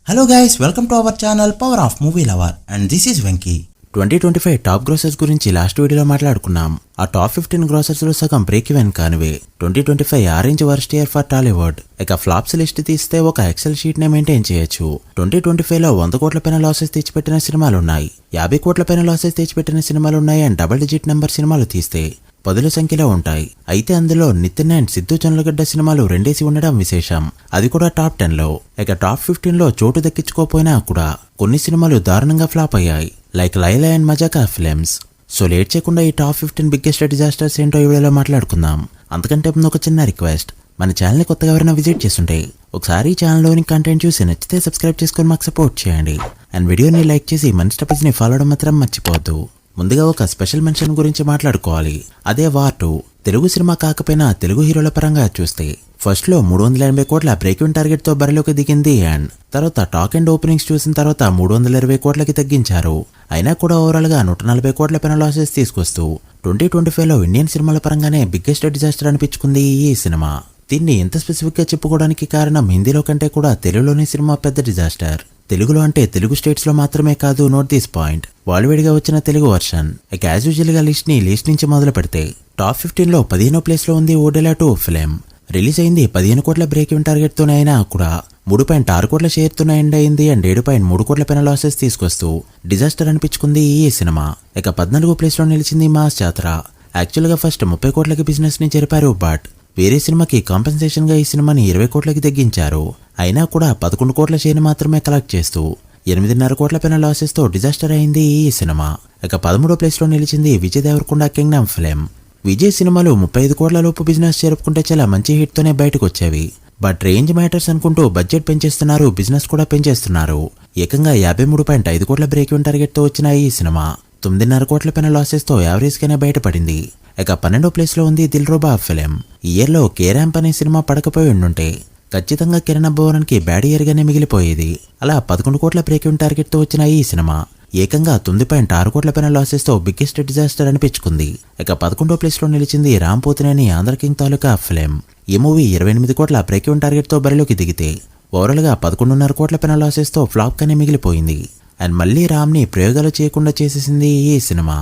Hello guys, welcome to our channel Power of Movie Lover and this is Venky. 2025 top గ్రోసర్స్ గురించి last వీడియోలో మాట్లాడుకున్నాం. ఆ top 15 grossers లో సగం బ్రేక్ ఈవెన్ కానివే. 2025 ఆరెంజ్ వర్స్ట్ ఇయర్ ఫర్ టాలీవుడ్. ఇక ఫ్లాప్స్ లిస్ట్ తీస్తే ఒక ఎక్సెల్ షీట్ నే మెయింటైన్ చేయొచ్చు. 2025 లో 100 కోట్ల పైన లాసెస్ తెచ్చిపెట్టిన సినిమాలున్నాయి, 50 కోట్ల పైన లాసెస్ తెచ్చిపెట్టిన సినిమాలున్నాయి అండ్ డబుల్ డిజిట్ నెంబర్ సినిమాలు తీస్తే పదుల సంఖ్యలో ఉంటాయి. అయితే అందులో నితిన్ అండ్ సిద్ధు జొన్నలగడ్డ సినిమాలు రెండేసి ఉండడం విశేషం, అది కూడా టాప్ 10 లో. ఇక టాప్ 15 లో చోటు దక్కించుకోపోయినా కూడా కొన్ని సినిమాలు దారుణంగా ఫ్లాప్ అయ్యాయి, like Laila and Mazaka films. So late చేయకుండా ఈ టాప్ 15 బిగ్గెస్ట్ డిజాస్టర్స్ ఏంటో ఈ వీడియోలో మాట్లాడుకుందాం. అంతకంటే ముందు ఒక చిన్న రిక్వెస్ట్, మన ఛానల్ని కొత్తగా ఎవరైనా విజిట్ చేస్తుంటే ఒకసారి ఈ ఛానల్లోని కంటెంట్ చూసి నచ్చితే సబ్స్క్రైబ్ చేసుకొని మాకు సపోర్ట్ చేయండి అండ్ వీడియోని లైక్ చేసి మన స్టెప్స్ని ఫాలో అవడం మాత్రం మర్చిపోవద్దు. ముందుగా ఒక స్పెషల్ మెన్షన్ గురించి మాట్లాడుకోవాలి, అదే వార్ 2. తెలుగు సినిమా కాకపోయినా తెలుగు హీరోల పరంగా చూస్తే ఫస్ట్ లో 380 కోట్ల బ్రేక్ ఈవెన్ టార్గెట్ తో బరిలోకి దిగింది అండ్ తర్వాత టాక్ అండ్ ఓపెనింగ్స్ చూసిన తర్వాత 320 కోట్లకి తగ్గించారు. అయినా కూడా ఓవరాల్ గా 140 కోట్ల పైన లాసెస్ తీసుకొస్తూ 2025 లో ఇండియన్ సినిమాల పరంగానే బిగ్గెస్ట్ డిజాస్టర్ అనిపించుకుంది ఈ సినిమా. దీన్ని ఎంత స్పెసిఫిక్ గా చెప్పుకోవడానికి కారణం హిందీలో కంటే కూడా తెలుగులోని సినిమా పెద్ద డిజాస్టర్. తెలుగులో అంటే తెలుగు స్టేట్స్ లో మాత్రమే కాదు, నోట్ దిస్ పాయింట్, వాల్వేడిగా వచ్చిన తెలుగు వర్షన్. ఇక యాజ్ యూజువల్ గా లిస్ట్ నుంచి మొదలు పెడితే టాప్ 15 లో 15వ ప్లేస్ లో ఉంది ఓడెలా 2 ఫిలిం. రిలీజ్ అయింది 15 కోట్ల బ్రేక్ ఈవెన్ టార్గెట్ తోనే, అయినా కూడా 3.6 కోట్ల షేర్ తోనే ఎండ్ అయింది అండ్ 7.3 కోట్ల పైన లాసెస్ తీసుకొస్తూ డిజాస్టర్ అనిపించుకుంది ఈ సినిమా. ఇక 14వ ప్లేస్ లో నిలిచింది మాస్ జాతర. యాక్చువల్ గా ఫస్ట్ 30 కోట్లకి బిజినెస్ ని జరిపారు, బట్ వేరే సినిమాకి కాంపెన్సేషన్ గా ఈ సినిమాని 20 కోట్లకి తగ్గించారు. అయినా కూడా 11 కోట్ల షేర్ మాత్రమే కలెక్ట్ చేస్తూ 8.5 కోట్ల పైన లాసెస్ తో డిజాస్టర్ అయింది ఈ సినిమా. ఇక 13వ ప్లేస్ లో నిలిచింది విజయ్ దేవరకొండ కింగ్డమ్ ఫిలిం. విజయ్ సినిమాలు 35 కోట్ల లోపు బిజినెస్ జరుపుకుంటే చాలా మంచి హిట్ తోనే బయటకు వచ్చేవి, బట్ రేంజ్ మ్యాటర్స్ అనుకుంటూ బడ్జెట్ పెంచేస్తున్నారు, బిజినెస్ కూడా పెంచేస్తున్నారు. ఏకంగా 53.5 కోట్ల బ్రేక్ ఈవెన్ టార్గెట్ తో వచ్చిన ఈ సినిమా 9.5 కోట్ల పైన లాసెస్ తో యావరేజ్ గానే బయటపడింది. ఇక 12వ ప్లేస్ లో ఉంది దిల్రుబా ఫిలిం. ఈ ఇయర్ లో కేరాంప్ అనే సినిమా పడకపోయి ఉండుంటే ఖచ్చితంగా కిరణ్ అబ్బోవరన్ కి బ్యాడ్ ఇయర్ గానే మిగిలిపోయేది. అలా 11 కోట్ల బ్రేక్ ఈవెన్ టార్గెట్ తో వచ్చిన ఈ సినిమా ఏకంగా 9.6 కోట్ల పైన లాసెస్ తో బిగ్గెస్ట్ డిజాస్టర్ అనిపించుకుంది. ఇక 11వ ప్లేస్ లో నిలిచింది రామ్ పోతినేని ఆంధ్ర కింగ్ తాలూకా ఫిలిం. ఈ మూవీ 28 కోట్ల బ్రేక్ ఈవెన్ టార్గెట్ తో బరిలోకి దిగితే ఓవరాల్ గా 11.5 కోట్ల పైన లాసెస్ తో ఫ్లాప్ గానే మిగిలిపోయింది అండ్ మళ్లీ రామ్ ని ప్రయోగాలు చేయకుండా చేసేసింది ఈ సినిమా.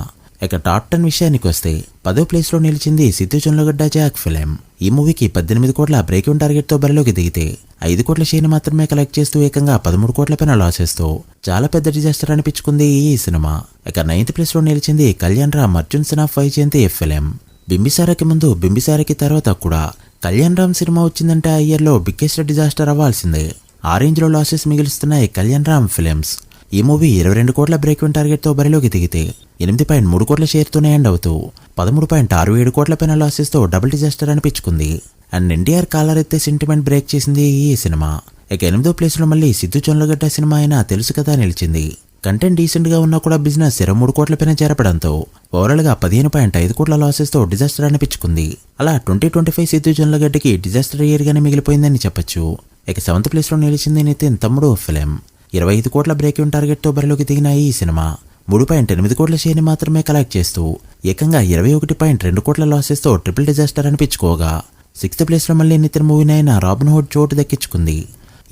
ఇక టాప్ 10 విషయానికి వస్తే 10వ ప్లేస్ లో నిలిచింది సిద్ధు జొన్నలగడ్డ జాక్ ఫిలిం. ఈ మూవీకి 18 కోట్ల బ్రేక్ ఈవెన్ టార్గెట్ తో బరిలోకి దిగితే 5 కోట్ల షేర్ మాత్రమే కలెక్ట్ చేస్తూ ఏకంగా 13 కోట్ల పైన లాసెస్ తో చాలా పెద్ద డిజాస్టర్ అనిపించుకుంది ఈ సినిమా. ఇక 9th ప్లేస్ లో నిలిచింది కళ్యాణ్ రామ్ అర్జున్ సినాఫ్ వైజయంతి ఫిలిం. బింబిసారాకి ముందు బింబిసారాకి తర్వాత కూడా కళ్యాణ్ రామ్ సినిమా వచ్చిందంటే ఆ ఇయర్ లో బిగ్గెస్ట్ డిజాస్టర్ అవ్వాల్సిందే. ఆ రేంజ్ లో లాసెస్ మిగిలిస్తున్నాయి కళ్యాణ్ రామ్ ఫిలిమ్స్. ఈ మూవీ 22 కోట్ల బ్రేక్ ఈవెన్ టార్గెట్ తో బరిలోకి దిగితే 8.3 కోట్ల షేర్ తోనే ఎండ్ అవుతూ 13.67 కోట్ల పైన లాసెస్ తో డబుల్ డిజాస్టర్ అనిపించుకుంది అండ్ ఎన్టీఆర్ కాలర్ ఎత్తే సెంటిమెంట్ బ్రేక్ చేసింది ఈ సినిమా. ఇక 8వ ప్లేస్ లో మళ్ళీ సిద్ధు జొన్నలగడ్డ సినిమా అయినా తెలుసు కదా నిలిచింది. కంటెంట్ డీసెంట్ గా ఉన్నా కూడా బిజినెస్ 23 కోట్ల పైన చేరపడంతో ఓవరాల్ గా 15.5 కోట్ల లాసెస్ తో డిజాస్టర్ అనిపించుకుంది. అలా 2025 సిద్ధు జొన్నలగడ్డకి డిజాస్టర్ ఇయర్ గానే మిగిలిపోయిందని చెప్పొచ్చు. ఇక 7th ప్లేస్ లో నిలిచింది నితిన్ తమ్ముడు ఫిలిం. 25 కోట్ల బ్రేక్ ఈవెన్ టార్గెట్ తో బరిలోకి దిగిన ఈ సినిమా 3.8 కోట్ల షేర్ ని మాత్రమే కలెక్ట్ చేస్తూ ఏకంగా 21.2 కోట్ల లాసెస్ తో ట్రిపుల్ డిజాస్టర్ అనిపించుకోగా 6th ప్లేస్ లో మళ్ళీ నితిన్ మూవీనైనా రాబిన్ హుడ్ చోటు దక్కించుకుంది.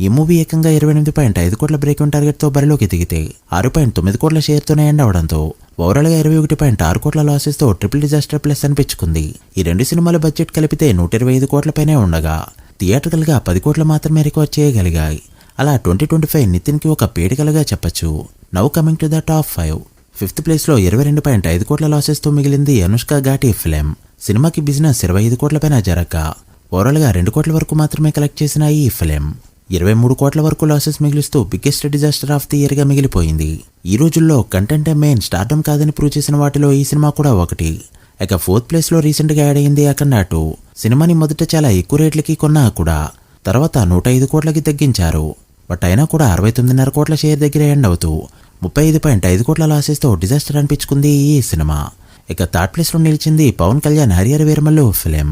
ఈ మూవీ ఏకంగా 28.5 కోట్ల బ్రేక్ ఈవెన్ టార్గెట్ తో బరిలోకి దిగితే 6.9 కోట్ల షేర్ తోనే ఎండ్ అవడంతో ఓవరాల్ గా 21.6 కోట్ల లాసెస్ తో ట్రిపుల్ డిజాస్టర్ ప్లస్ అనిపించుకుంది. ఈ రెండు సినిమాల బడ్జెట్ కలిపితే 125 కోట్ల పైనే ఉండగా థియేట్రికల్ గా 10 కోట్ల మాత్రమే రికార్డ్ చేయగలిగాయి. అలా 2025 నితిన్ కి ఒక పేడికలుగా చెప్పొచ్చు. Now coming to the top 5. 5th place లో 22.5 కోట్ల లాసెస్ తో మిగిలింది అనుష్క ఘాటి ఫిలిం. సినిమాకి బిజినెస్ 25 కోట్ల పైన జరగక ఓవరాల్ గా 2 కోట్ల వరకు మాత్రమే కలెక్ట్ చేసిన ఈ ఫిలిం 23 కోట్ల వరకు లాసెస్ మిగిలిస్తూ biggest disaster of the year గా మిగిలిపోయింది. ఈ రోజుల్లో కంటెంట్ మెయిన్, స్టార్డమ్ కాదని ప్రూవ్ చేసిన వాటిలో ఈ సినిమా కూడా ఒకటి. ఇక 4th ప్లేస్ లో రీసెంట్ గా యాడ్ అయింది అఖండ 2. సినిమాని మొదట చాలా ఎక్కువ రేట్లకి కొన్నా కూడా తర్వాత 105 కోట్లకి తగ్గించారు, బట్ అయినా కూడా 69.5 కోట్ల షేర్ దగ్గర ఎండ్ అవుతూ 35.5 కోట్ల లాసెస్ తో డిజాస్టర్ అనిపించుకుంది ఈ సినిమా. ఇక 3rd ప్లేస్ లో నిలిచింది పవన్ కళ్యాణ్ హరిహర వీరమల్లు ఫిలిం.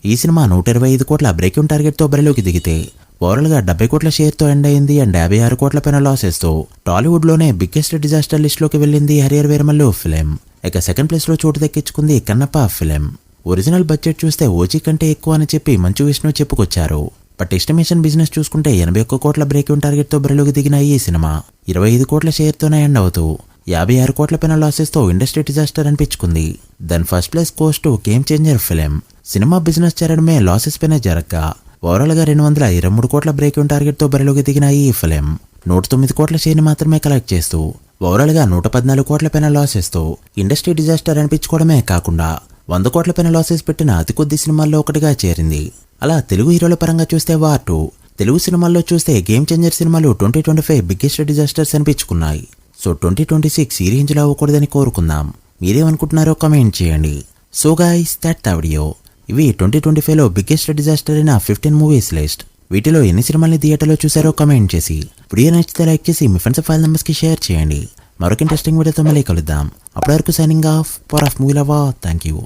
ఈ సినిమా 125 కోట్ల బ్రేక్ ఈవెన్ టార్గెట్ తో బరిలోకి దిగితే ఓవరాల్ గా 70 కోట్ల షేర్ తో ఎండ్ అయింది అండ్ 56 కోట్ల పైన లాసెస్ తో టాలీవుడ్ లోనే బిగ్గెస్ట్ డిజాస్టర్ లిస్ట్ లోకి వెళ్ళింది హరిహర వీరమల్లు ఫిలిం. ఇక 2nd ప్లేస్ లో చోటు దక్కించుకుంది కన్నప్ప ఫిలిం. ఒరిజినల్ బడ్జెట్ చూస్తే ఓజీ కంటే ఎక్కువ అని చెప్పి మంచు విష్ణు చెప్పుకొచ్చారు. బట్ ఎస్టిమేషన్ బిజినెస్ చూసుకుంటే 81 కోట్ల బ్రేక్ ఈవెన్ టార్గెట్ తో బరిలోకి దిగిన ఈ సినిమా 25 కోట్ల షేర్ తోనే ఎండ్ అవుతూ 56 కోట్ల పైన లాసెస్ తో ఇండస్ట్రీ డిజాస్టర్ అనిపించుకుంది. Then first place goes to game changer film. సినిమా బిజినెస్ చేరడమే లాసెస్ పైన జరగగా ఓవరాల్ గా 223 కోట్ల బ్రేక్ ఈవెన్ టార్గెట్ తో బరిలోకి దిగిన ఈ ఫిలిం 109 కోట్ల షేర్ ని మాత్రమే కలెక్ట్ చేస్తూ ఓవరాల్ గా 114 కోట్ల పైన లాసెస్ తో ఇండస్ట్రీ డిజాస్టర్ అనిపించుకోవడమే కాకుండా 100 కోట్ల పైన లాసెస్ పెట్టిన అతి కొద్ది సినిమాల్లో ఒకటిగా చేరింది. అలా తెలుగు హీరోల పరంగా చూస్తే వార్ 2, తెలుగు సినిమాల్లో చూస్తే గేమ్ చేంజర్ సినిమాలు 2025 బిగ్గెస్ట్ డిజాస్టర్స్ అనిపించుకున్నాయి. సో 2026 ఈ రేంజ్ లో అవ్వకూడదని కోరుకుందాం. మీరేమనుకుంటున్నారో కమెంట్ చేయండి. So guys, that the video. ఇవి 2025 లో బిగ్గెస్ట్ డిజాస్టర్ అయిన 15 మూవీస్ లిస్ట్. వీటిలో ఎన్ని సినిమాల్ని థియేటర్లో చూసారో కమెంట్ చేసి, వీడియో నచ్చితే లైక్ చేసి మీ ఫ్రెండ్స్ ఫైల్ నెంబర్స్ కి షేర్ చేయండి. మరొక ఇంట్రెస్టింగ్ వీడియోతో మళ్ళీ కలుద్దాం. అప్పటి వరకు signing off. Power of movie lover. Thank you.